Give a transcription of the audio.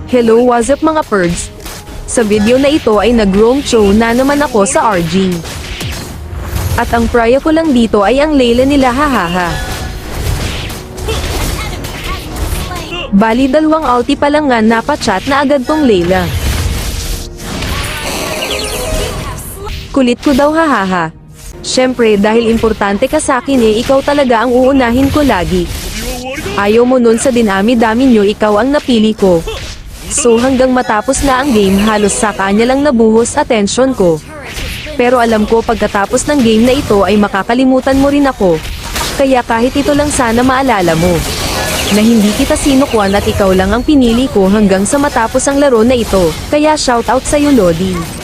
Hello, what's up mga perds? Sa video na ito ay nag-roam show na naman ako sa RG. At ang priya ko lang dito ay ang Layla nila, hahaha. Bali dalawang ulti pa lang nga napachat na agad tong Layla. Kulit ko daw, hahaha. Syempre dahil importante ka sa akin ikaw talaga ang uunahin ko lagi. Ayaw mo nun sa dinami-dami nyo, ikaw ang napili ko. So hanggang matapos na ang game halos sa kanya lang nabuhos atensyon ko. Pero alam ko pagkatapos ng game na ito ay makakalimutan mo rin ako. Kaya kahit ito lang sana maalala mo. Na hindi kita sinukwan at ikaw lang ang pinili ko hanggang sa matapos ang laro na ito. Kaya shoutout sa'yo Lodi.